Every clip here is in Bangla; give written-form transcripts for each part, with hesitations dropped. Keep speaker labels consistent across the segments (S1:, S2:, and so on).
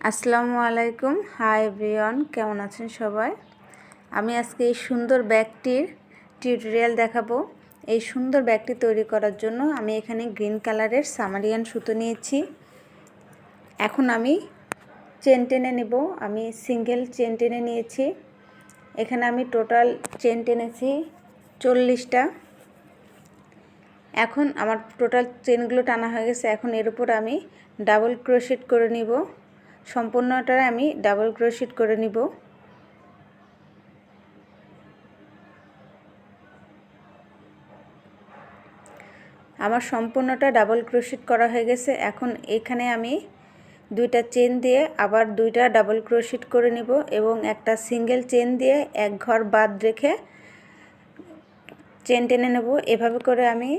S1: আসসালামু আলাইকুম। হাই এভরিওয়ান, কেমন আছেন সবাই? আমি আজকে এই সুন্দর ব্যাগটির টিউটোরিয়াল দেখাবো। এই সুন্দর ব্যাগটি তৈরি করার জন্য আমি এখানে গ্রিন কালারের সামারিয়ান সুতো নিয়েছি। এখন আমি চেন টেনে নেব। আমি সিঙ্গেল চেন টেনে নিয়েছি। এখানে আমি টোটাল চেন টেনেছি 40টা। এখন আমার টোটাল চেনগুলো টানা হয়ে গেছে। এখন এর উপর আমি ডাবল ক্রোশেট করে নিব। সম্পূর্ণটা আমি ডাবল ক্রোশেট করে নিব। আমার সম্পূর্ণটা ডাবল ক্রোশেট করা হয়ে গেছে। এখন এখানে আমি দুইটা চেন দিয়ে আবার দুইটা ডাবল ক্রোশেট করে নিব এবং একটা সিঙ্গেল চেন দিয়ে এক ঘর বাদ রেখে চেন টেনে নেব। এভাবে করে আমি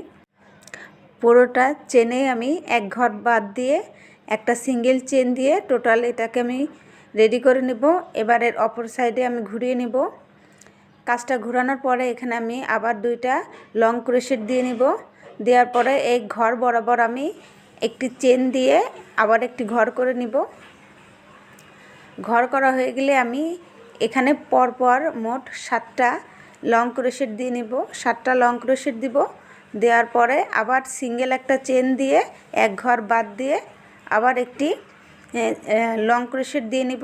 S1: পুরোটা চেনে আমি এক ঘর বাদ দিয়ে একটা সিঙ্গেল চেন দিয়ে টোটাল এটাকে আমি রেডি করে নেব। এবারের অপর সাইডে আমি ঘুরিয়ে নেব। কাজটা ঘোরানোর পরে এখানে আমি আবার দুইটা লং ক্রোশেট দিয়ে নিব। দেওয়ার পরে এই ঘর বরাবর আমি একটি চেন দিয়ে আবার একটি ঘর করে নিব। ঘর করা হয়ে গেলে আমি এখানে পরপর মোট 7টা লং ক্রোশেট দিয়ে নিব। 7টা লং ক্রোশেট দিব। দেওয়ার পরে আবার সিঙ্গেল একটা চেন দিয়ে এক ঘর বাদ দিয়ে আবার একটি লং ক্রোশেট দিয়ে নিব।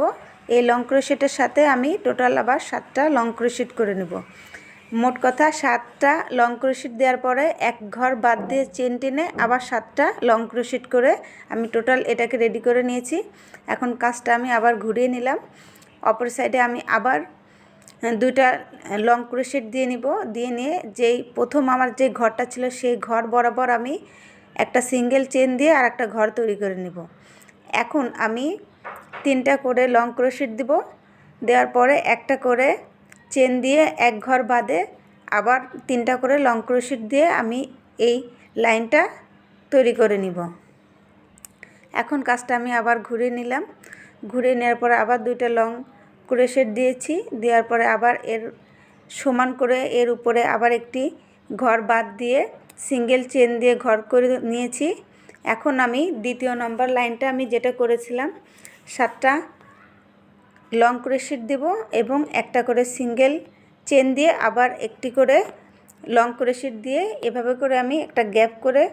S1: এই লং ক্রোশেটের সাথে আমি টোটাল আবার 7টা লং ক্রোশেট করে নেব। মোট কথা 7টা লং ক্রোশেট দেওয়ার পরে এক ঘর বাদ দিয়ে চেন টেনে আবার 7টা লং ক্রোশেট করে আমি টোটাল এটাকে রেডি করে নিয়েছি। এখন কাজটা আমি আবার ঘুরিয়ে নিলাম। অপর সাইডে আমি আবার দুইটা লং ক্রোশেট দিয়ে নিব। দিয়ে নিয়ে যেই প্রথম আমার যে ঘরটা ছিল সেই ঘর বরাবর আমি একটা সিঙ্গেল চেন দিয়ে আর একটা ঘর তৈরি করে নিব। এখন আমি 3টা করে লং ক্রোশেট দিব। দেওয়ার পরে একটা করে চেন দিয়ে এক ঘর বাদে আবার 3টা করে লং ক্রোশেট দিয়ে আমি এই লাইনটা তৈরি করে নিব। এখন কাজটা আমি আবার ঘুরিয়ে নিলাম। ঘুরিয়ে নেওয়ার পরে আবার দুইটা লং ক্রোশেট দিয়েছি। দেওয়ার পরে আবার এর সমান করে এর উপরে আবার একটি ঘর বাদ দিয়ে সিঙ্গেল চেন দিয়ে ঘর করে নিয়েছি। এখন আমি দ্বিতীয় নম্বর লাইনটা আমি যেটা করেছিলাম 7টা লং ক্রোশেট দেব এবং একটা করে সিঙ্গেল চেন দিয়ে আবার একটি করে লং ক্রোশেট দিয়ে এভাবে করে আমি একটা গ্যাপ করে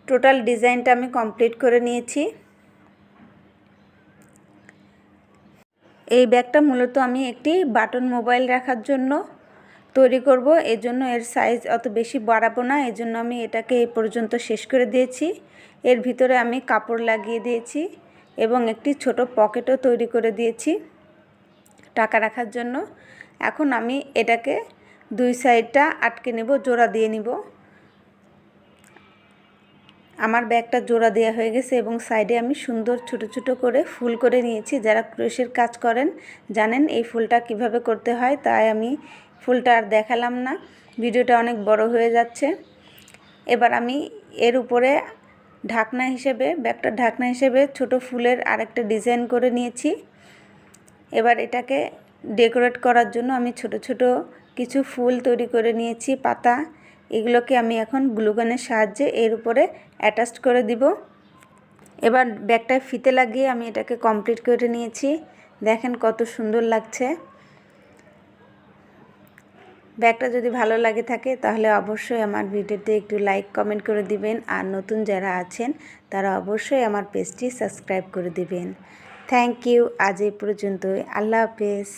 S1: টোটাল ডিজাইনটা আমি কমপ্লিট করে নিয়েছি। এই ব্যাগটা মূলত আমি একটি বাটন মোবাইল রাখার জন্য তৈরি করব। এজন্য এর সাইজ অত বেশি বাড়াবো না। এজন্য আমি এটাকে এই পর্যন্ত শেষ করে দিয়েছি। এর ভিতরে আমি কাপড় লাগিয়ে দিয়েছি এবং একটি ছোট পকেটও তৈরি করে দিয়েছি টাকা রাখার জন্য। এখন আমি এটাকে দুই সাইডটা আটকে নেব, জোড়া দিয়ে নিব। আমার ব্যাগটা জোড়া দেওয়া হয়ে গেছে এবং সাইডে আমি সুন্দর ছোট ছোট করে ফুল করে নিয়েছি। যারা ক্রোশের কাজ করেন জানেন এই ফুলটা কিভাবে করতে হয়, তাই আমি ফুলটা আর দেখালাম না, ভিডিওটা অনেক বড় হয়ে যাচ্ছে। এবার আমি এর উপরে ঢাকনা হিসেবে ব্যাগটা ঢাকনা হিসেবে ছোট ফুলের আরেকটা ডিজাইন করে নিয়েছি। এবার এটাকে ডেকোরেট করার জন্য আমি ছোট ছোট কিছু ফুল তৈরি করে নিয়েছি, পাতা। এগুলোকে আমি এখন গ্লুগানের সাহায্যে এর উপরে অ্যাটাচ করে দিব। এবার ব্যাগটায় ফিতে লাগিয়ে আমি এটাকে কমপ্লিট করে নিয়েছি। দেখেন কত সুন্দর লাগছে। ব্যাগটা যদি ভালো লাগে থাকে তাহলে অবশ্যই আমার ভিডিওতে একটু লাইক কমেন্ট করে দিবেন। আর নতুন যারা আছেন তারা অবশ্যই আমার পেজটি সাবস্ক্রাইব করে দিবেন। Thank you. আজ এই পর্যন্তই। আল্লাহ হাফেজ।